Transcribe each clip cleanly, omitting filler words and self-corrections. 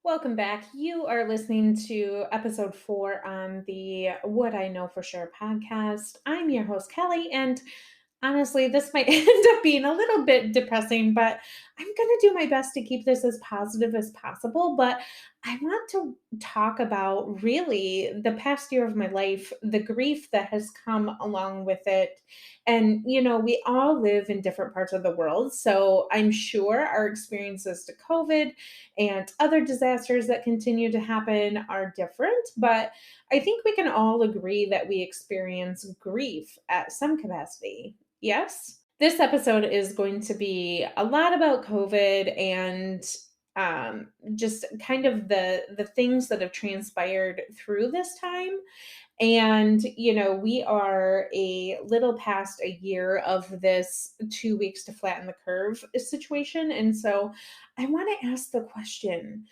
Welcome back. You are listening to episode 4 on the What I Know for Sure podcast. I'm your host, Kelly, and honestly, this might end up being a little bit depressing, but I'm going to do my best to keep this as positive as possible. But I want to talk about really the past year of my life, the grief that has come along with it. And, we all live in different parts of the world. So I'm sure our experiences to COVID and other disasters that continue to happen are different, but I think we can all agree that we experience grief at some capacity. Yes? This episode is going to be a lot about COVID and just kind of the things that have transpired through this time. And, we are a little past a year of this 2 weeks to flatten the curve situation. And so I want to ask the question,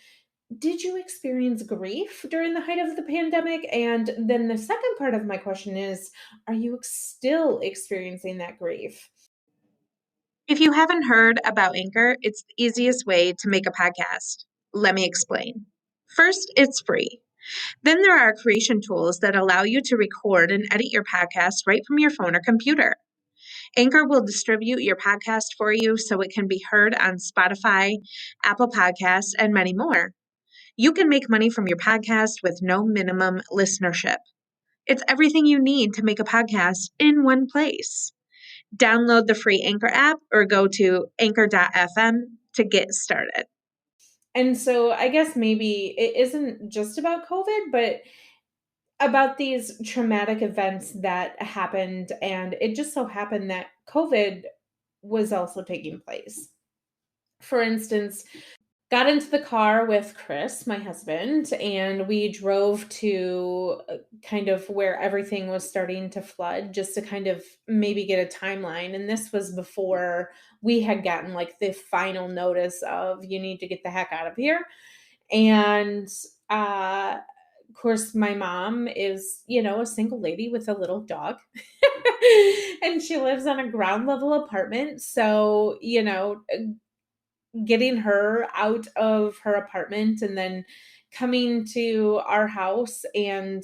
did you experience grief during the height of the pandemic? And then the second part of my question is, are you still experiencing that grief? If you haven't heard about Anchor, it's the easiest way to make a podcast. Let me explain. First, it's free. Then there are creation tools that allow you to record and edit your podcast right from your phone or computer. Anchor will distribute your podcast for you so it can be heard on Spotify, Apple Podcasts, and many more. You can make money from your podcast with no minimum listenership. It's everything you need to make a podcast in one place. Download the free Anchor app or go to anchor.fm to get started. And so I guess maybe it isn't just about COVID, but about these traumatic events that happened. And it just so happened that COVID was also taking place. For instance, got into the car with Chris, my husband, and we drove to kind of where everything was starting to flood just to kind of maybe get a timeline. And this was before we had gotten like the final notice of you need to get the heck out of here. And of course, my mom is, a single lady with a little dog. And she lives on a ground level apartment. So, getting her out of her apartment and then coming to our house. And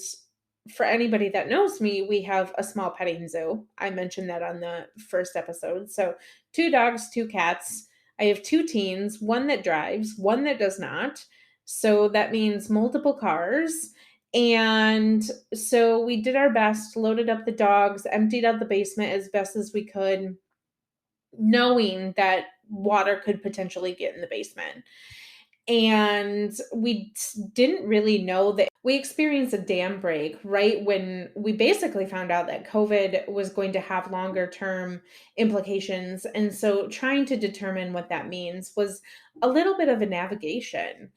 for anybody that knows me, we have a small petting zoo. I mentioned that on the first episode. So, 2 dogs, 2 cats. I have 2 teens, one that drives, one that does not. So that means multiple cars. And so we did our best, loaded up the dogs, emptied out the basement as best as we could, knowing that water could potentially get in the basement. And we didn't really know that we experienced a dam break right when we basically found out that COVID was going to have longer term implications. And so trying to determine what that means was a little bit of a navigation.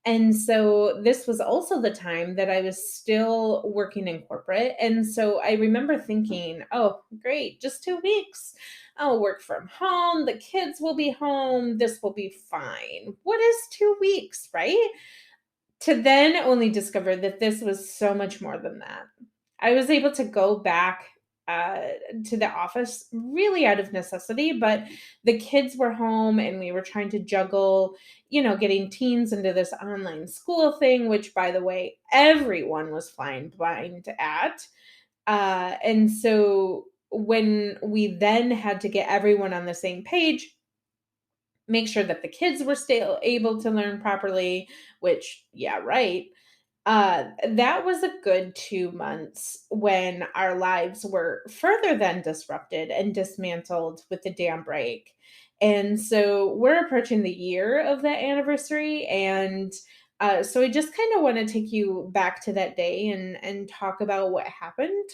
And so this was also the time that I was still working in corporate. And so I remember thinking, oh, great, just 2 weeks. I'll work from home. The kids will be home. This will be fine. What is 2 weeks, right? To then only discover that this was so much more than that. I was able to go back uh, to the office really out of necessity, but the kids were home and we were trying to juggle, getting teens into this online school thing, which, by the way, everyone was flying blind at. And so when we then had to get everyone on the same page, make sure that the kids were still able to learn properly, which, yeah, right. That was a good 2 months when our lives were further than disrupted and dismantled with the dam break. And so we're approaching the year of that anniversary. And so I just kind of want to take you back to that day and talk about what happened.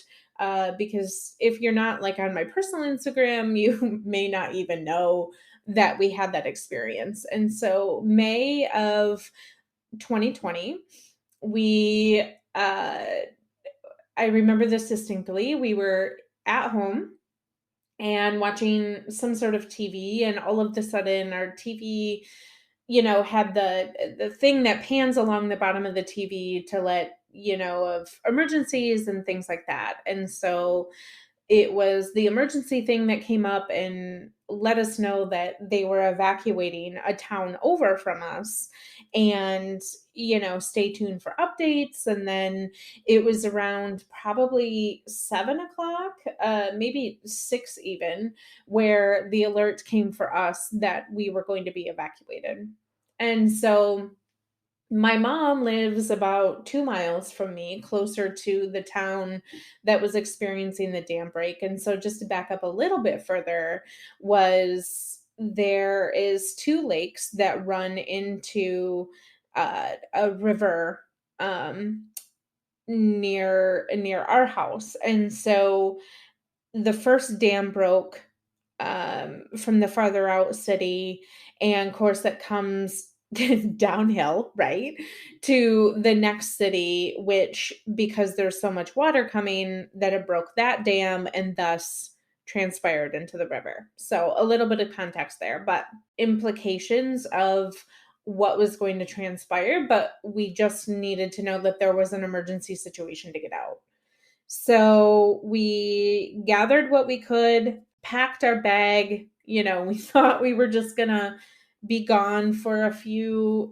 Because if you're not like on my personal Instagram, you may not even know that we had that experience. And so May of 2020, we I remember this distinctly. We were at home and watching some sort of TV, and all of a sudden our TV, had the thing that pans along the bottom of the TV to let of emergencies and things like that. And so it was the emergency thing that came up and let us know that they were evacuating a town over from us. And, stay tuned for updates. And then it was around probably 7 o'clock, maybe six even, where the alert came for us that we were going to be evacuated. And so my mom lives about 2 miles from me, closer to the town that was experiencing the dam break, and so just to back up a little bit further, was there is 2 lakes that run into, a river, um, near our house, and so the first dam broke, from the farther out city, and of course that comes downhill, right, to the next city, which because there's so much water coming that it broke that dam and thus transpired into the river. So a little bit of context there, but implications of what was going to transpire, but we just needed to know that there was an emergency situation to get out. So we gathered what we could, packed our bag. We thought we were just gonna be gone for a few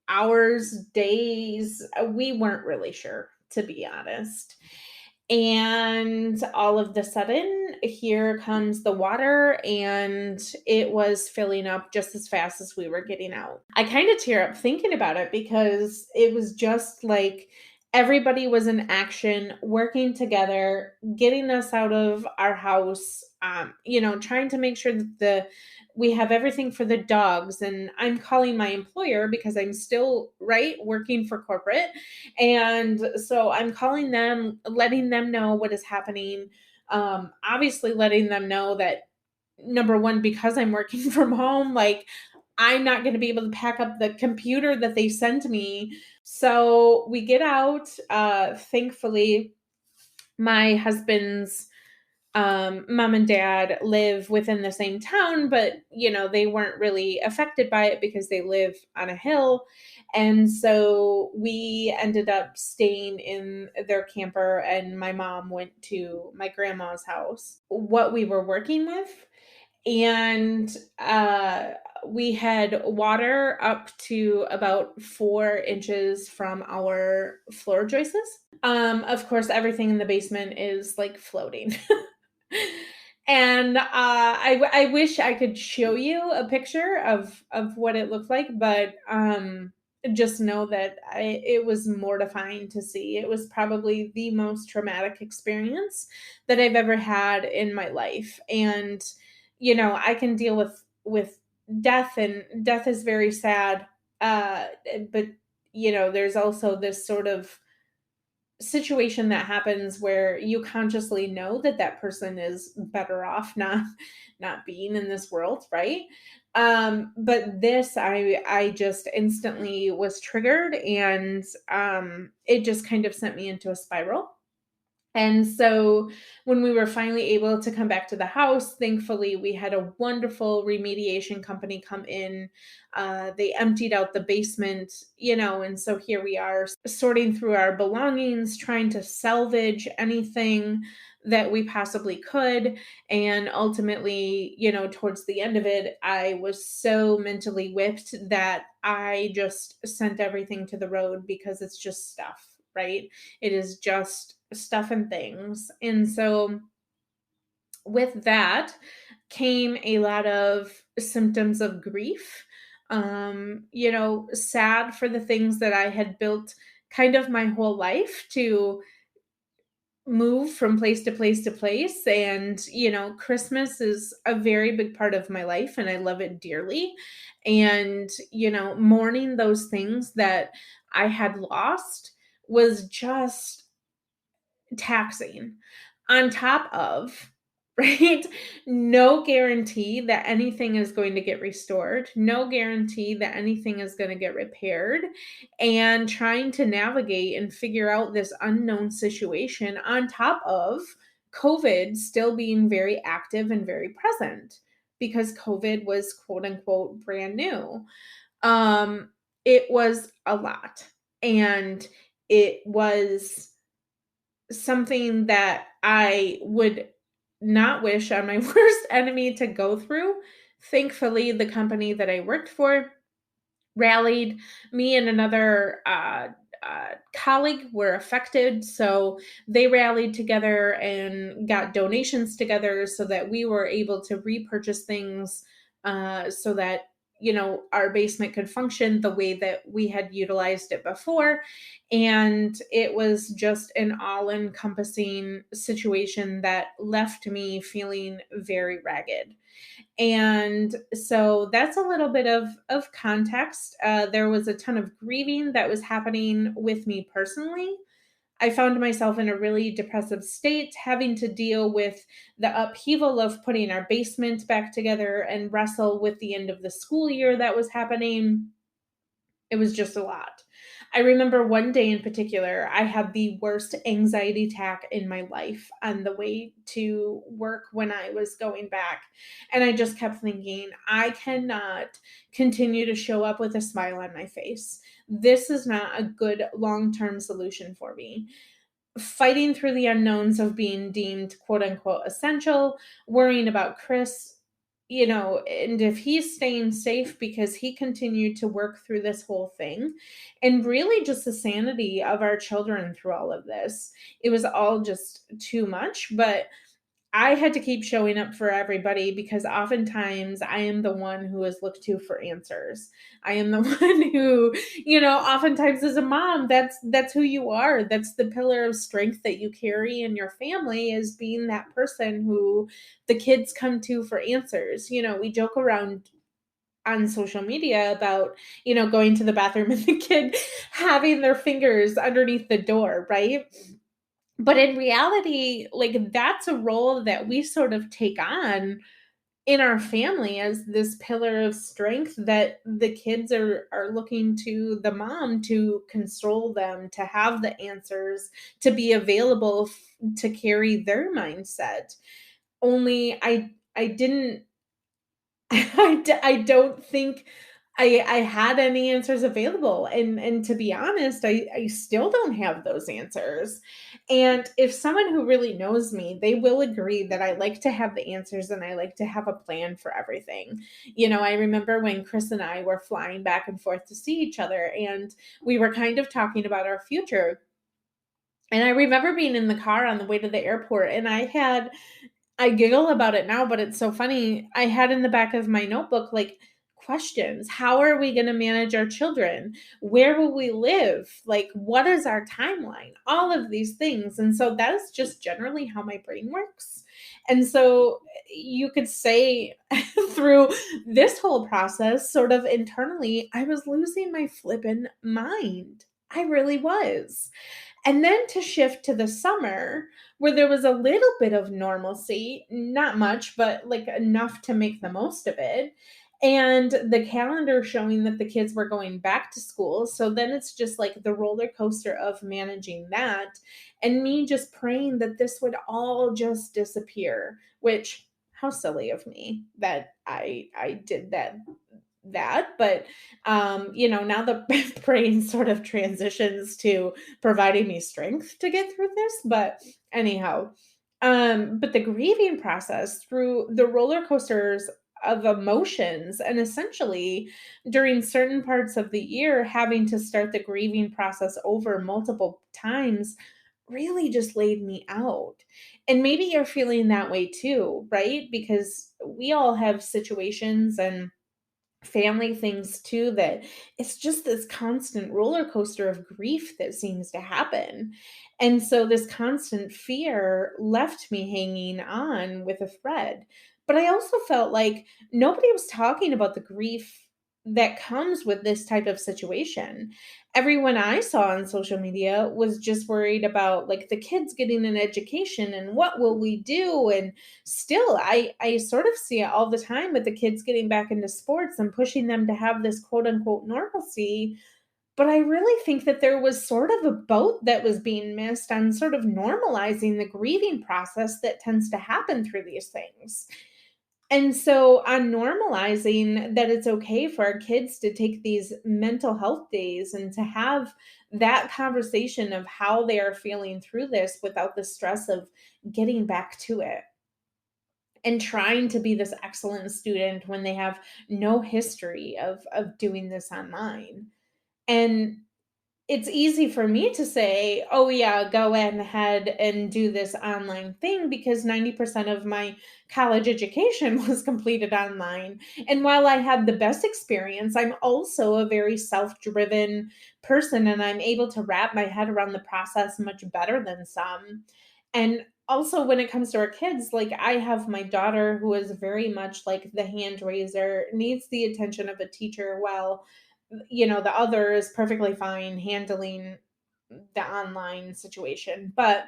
hours, days. We weren't really sure, to be honest. And all of the sudden, here comes the water, and it was filling up just as fast as we were getting out. I kind of tear up thinking about it because it was just like everybody was in action, working together, getting us out of our house, trying to make sure that we have everything for the dogs. And I'm calling my employer because I'm still right working for corporate, and so I'm calling them, letting them know what is happening. Obviously, letting them know that number one, because I'm working from home, like I'm not going to be able to pack up the computer that they sent me. So we get out. Thankfully, my husband's mom and dad live within the same town, but they weren't really affected by it because they live on a hill. And so we ended up staying in their camper, and my mom went to my grandma's house, what we were working with. And we had water up to about 4 inches from our floor joists. Of course, everything in the basement is like floating. And I wish I could show you a picture of what it looked like, but just know that it was mortifying to see. It was probably the most traumatic experience that I've ever had in my life. And I can deal with death, and death is very sad. But there's also this sort of situation that happens where you consciously know that that person is better off not being in this world, right? But this, I just instantly was triggered, and it just kind of sent me into a spiral. And so when we were finally able to come back to the house, thankfully, we had a wonderful remediation company come in. They emptied out the basement, and so here we are sorting through our belongings, trying to salvage anything that we possibly could. And ultimately, towards the end of it, I was so mentally whipped that I just sent everything to the road because it's just stuff, right? It is just stuff and things. And so with that came a lot of symptoms of grief. Sad for the things that I had built kind of my whole life to move from place to place to place. And Christmas is a very big part of my life, and I love it dearly. And mourning those things that I had lost was just taxing, on top of, right, no guarantee that anything is going to get restored, no guarantee that anything is going to get repaired, and trying to navigate and figure out this unknown situation on top of COVID still being very active and very present because COVID was quote unquote brand new. um it was a lot, and it was something that I would not wish on my worst enemy to go through. Thankfully, the company that I worked for rallied. Me and another colleague were affected, so they rallied together and got donations together so that we were able to repurchase things, so that our basement could function the way that we had utilized it before. And it was just an all-encompassing situation that left me feeling very ragged. And so that's a little bit of context. There was a ton of grieving that was happening with me personally. I found myself in a really depressive state, having to deal with the upheaval of putting our basement back together and wrestle with the end of the school year that was happening. It was just a lot. I remember one day in particular, I had the worst anxiety attack in my life on the way to work when I was going back. And I just kept thinking, I cannot continue to show up with a smile on my face. This is not a good long term solution for me. Fighting through the unknowns of being deemed quote unquote essential, worrying about Chris, and if he's staying safe because he continued to work through this whole thing, and really just the sanity of our children through all of this. It was all just too much, but I had to keep showing up for everybody because oftentimes I am the one who is looked to for answers. I am the one who, oftentimes as a mom, that's who you are. That's the pillar of strength that you carry in your family, is being that person who the kids come to for answers. We joke around on social media about, going to the bathroom and the kid having their fingers underneath the door, right? But in reality, like, that's a role that we sort of take on in our family as this pillar of strength, that the kids are looking to the mom to console them, to have the answers, to be available to carry their mindset. Only I didn't I don't think I had any answers available, and to be honest, I still don't have those answers. And if someone who really knows me, they will agree that I like to have the answers and I like to have a plan for everything. I remember when Chris and I were flying back and forth to see each other, and we were kind of talking about our future. And I remember being in the car on the way to the airport, and I giggle about it now, but it's so funny. I had in the back of my notebook, like, questions. How are we going to manage our children? Where will we live? Like, what is our timeline? All of these things. And so that is just generally how my brain works. And so you could say through this whole process, sort of internally, I was losing my flippin' mind. I really was. And then to shift to the summer, where there was a little bit of normalcy, not much, but like enough to make the most of it. And the calendar showing that the kids were going back to school. So then it's just like the roller coaster of managing that, and me just praying that this would all just disappear, which, how silly of me that I did that. But now the brain sort of transitions to providing me strength to get through this. But anyhow, but the grieving process through the roller coasters of emotions, and essentially during certain parts of the year having to start the grieving process over multiple times, really just laid me out. And maybe you're feeling that way too, right? Because we all have situations and family things too, that it's just this constant roller coaster of grief that seems to happen. And so this constant fear left me hanging on with a thread. But I also felt like nobody was talking about the grief that comes with this type of situation. Everyone I saw on social media was just worried about, like, the kids getting an education and what will we do. And still, I sort of see it all the time with the kids getting back into sports and pushing them to have this quote unquote normalcy. But I really think that there was sort of a boat that was being missed on sort of normalizing the grieving process that tends to happen through these things. And so, on normalizing that it's okay for our kids to take these mental health days and to have that conversation of how they are feeling through this without the stress of getting back to it and trying to be this excellent student when they have no history of doing this online. And it's easy for me to say, "Oh, yeah, go ahead and do this online thing," because 90% of my college education was completed online. And while I had the best experience, I'm also a very self-driven person, and I'm able to wrap my head around the process much better than some. And also, when it comes to our kids, like, I have my daughter who is very much like the hand raiser, needs the attention of a teacher, while the other is perfectly fine handling the online situation. But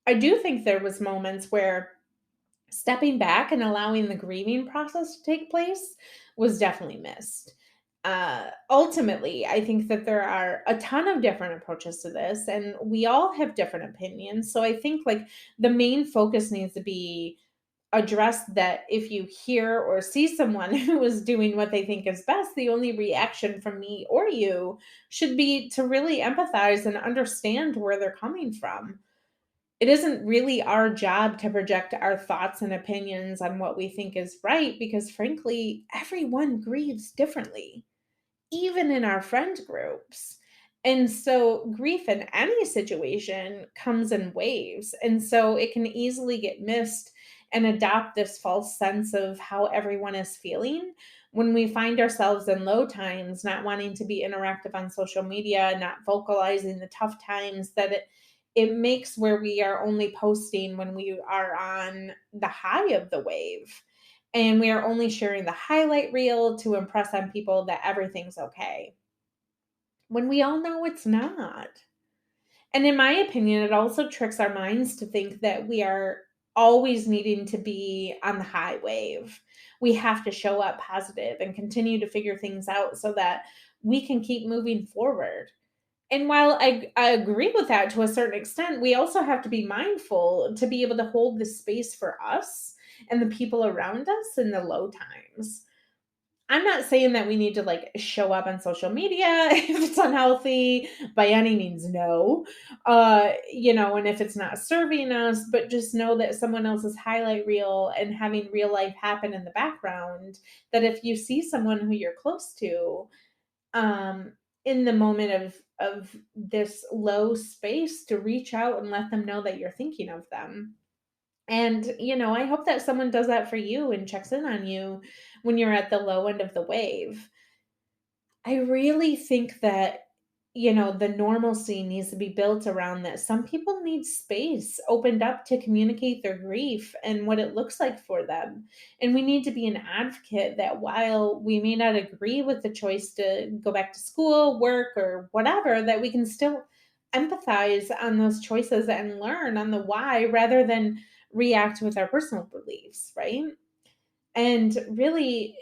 I do think there was moments where stepping back and allowing the grieving process to take place was definitely missed. Ultimately, I think that there are a ton of different approaches to this, and we all have different opinions. So I think like the main focus needs to be address that if you hear or see someone who is doing what they think is best, the only reaction from me or you should be to really empathize and understand where they're coming from. It isn't really our job to project our thoughts and opinions on what we think is right because, frankly, everyone grieves differently, even in our friend groups. And so grief in any situation comes in waves. And so it can easily get missed and adopt this false sense of how everyone is feeling when we find ourselves in low times, not wanting to be interactive on social media, not vocalizing the tough times that it makes where we are only posting when we are on the high of the wave and we are only sharing the highlight reel to impress on people that everything's okay when we all know it's not. And in my opinion, it also tricks our minds to think that we are always needing to be on the high wave. We have to show up positive and continue to figure things out so that we can keep moving forward. And while I agree with that to a certain extent, we also have to be mindful to be able to hold the space for us and the people around us in the low times. I'm not saying that we need to like show up on social media if it's unhealthy, by any means, no. And if it's not serving us, but just know that someone else's highlight reel and having real life happen in the background, that if you see someone who you're close to, um, in the moment of this low space, to reach out and let them know that you're thinking of them. And, I hope that someone does that for you and checks in on you when you're at the low end of the wave. I really think that, the normalcy needs to be built around that. Some people need space opened up to communicate their grief and what it looks like for them. And we need to be an advocate that while we may not agree with the choice to go back to school, work, or whatever, that we can still empathize on those choices and learn on the why rather than react with our personal beliefs, right? And really,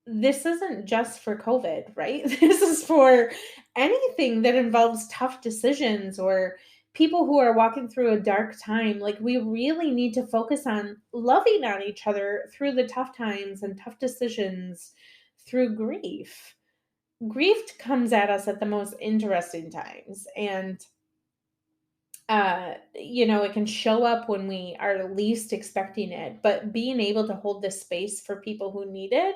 this isn't just for COVID, right? This is for anything that involves tough decisions or people who are walking through a dark time. Like, we really need to focus on loving on each other through the tough times and tough decisions through grief. Grief comes at us at the most interesting times. And it can show up when we are least expecting it, but being able to hold this space for people who need it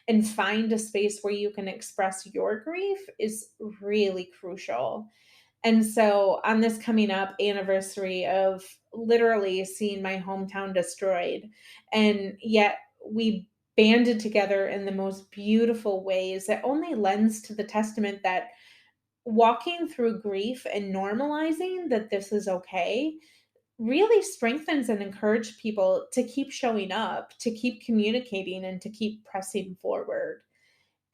and find a space where you can express your grief is really crucial. And so, on this coming up anniversary of literally seeing my hometown destroyed, and yet we banded together in the most beautiful ways, it only lends to the testament that walking through grief and normalizing that this is okay really strengthens and encourage people to keep showing up, to keep communicating, and to keep pressing forward.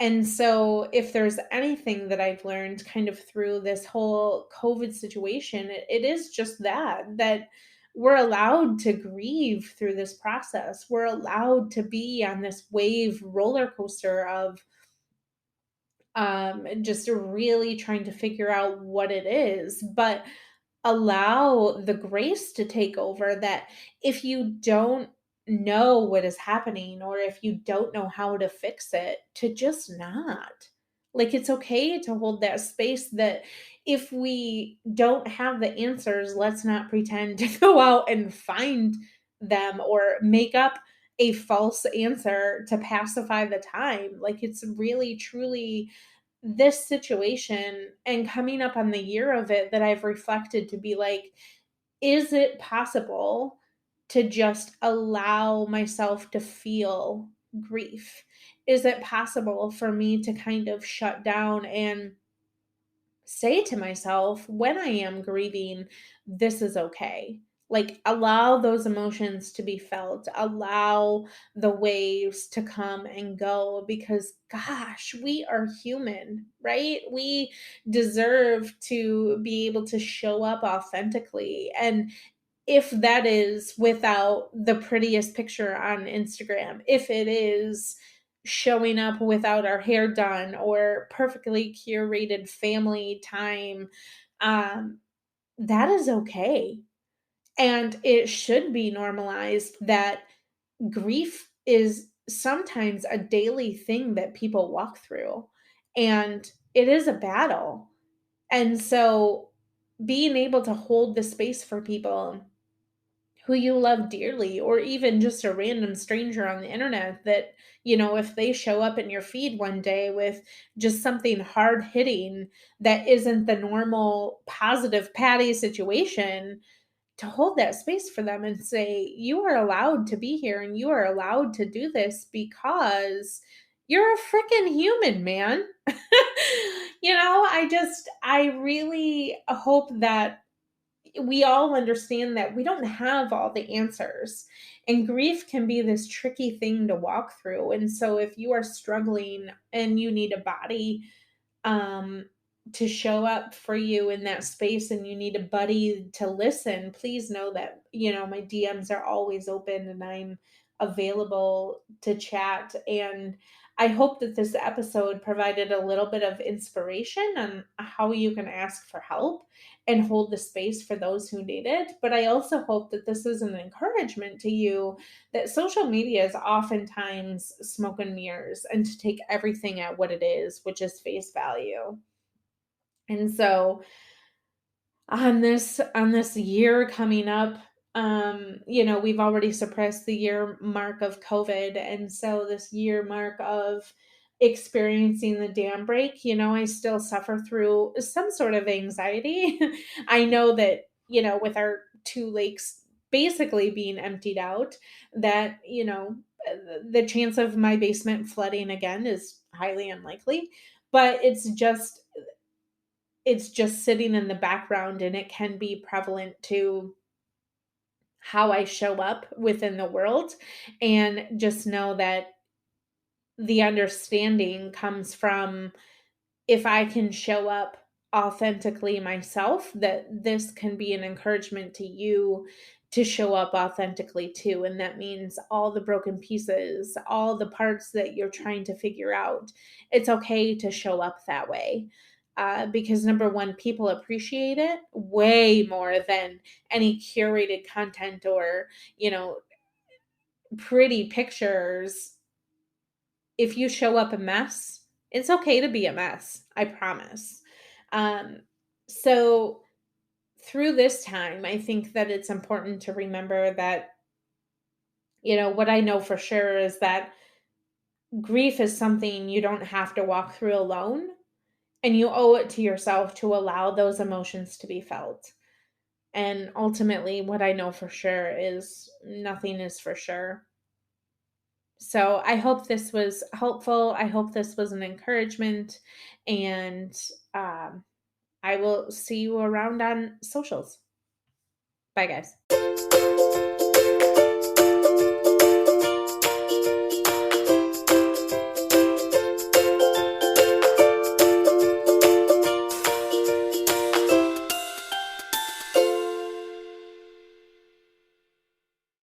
And so, if there's anything that I've learned kind of through this whole COVID situation, it is just that we're allowed to grieve through this process. We're allowed to be on this wave roller coaster of just really trying to figure out what it is, but allow the grace to take over that if you don't know what is happening or if you don't know how to fix it, to just not. Like, it's okay to hold that space that if we don't have the answers, let's not pretend to go out and find them or make up a false answer to pacify the time. Like, it's really, truly this situation and coming up on the year of it that I've reflected to be like, is it possible to just allow myself to feel grief? Is it possible for me to kind of shut down and say to myself when I am grieving, this is okay? Like, allow those emotions to be felt, allow the waves to come and go because, gosh, we are human, right? We deserve to be able to show up authentically. And if that is without the prettiest picture on Instagram, if it is showing up without our hair done or perfectly curated family time, um, that is okay. And it should be normalized that grief is sometimes a daily thing that people walk through, and it is a battle. And so being able to hold the space for people who you love dearly, or even just a random stranger on the internet that, if they show up in your feed one day with just something hard hitting that isn't the normal positive Patty situation, to hold that space for them and say, you are allowed to be here and you are allowed to do this because you're a freaking human, man. I really hope that we all understand that we don't have all the answers. And grief can be this tricky thing to walk through. And so if you are struggling and you need a body um to show up for you in that space and you need a buddy to listen, please know that, my DMs are always open and I'm available to chat. And I hope that this episode provided a little bit of inspiration on how you can ask for help and hold the space for those who need it. But I also hope that this is an encouragement to you that social media is oftentimes smoke and mirrors and to take everything at what it is, which is face value. And so on this year coming up, we've already suppressed the year mark of COVID. And so this year mark of experiencing the dam break, I still suffer through some sort of anxiety. I know that, with our two lakes basically being emptied out, that, the chance of my basement flooding again is highly unlikely. But it's just sitting in the background, and it can be prevalent to how I show up within the world. And just know that the understanding comes from, if I can show up authentically myself, that this can be an encouragement to you to show up authentically too. And that means all the broken pieces, all the parts that you're trying to figure out, it's okay to show up that way. Because number one, people appreciate it way more than any curated content or, pretty pictures. If you show up a mess, it's okay to be a mess. I promise. Um, so through this time, I think that it's important to remember that, what I know for sure is that grief is something you don't have to walk through alone, and you owe it to yourself to allow those emotions to be felt. And ultimately, what I know for sure is nothing is for sure. So I hope this was helpful. I hope this was an encouragement. And um, I will see you around on socials. Bye, guys.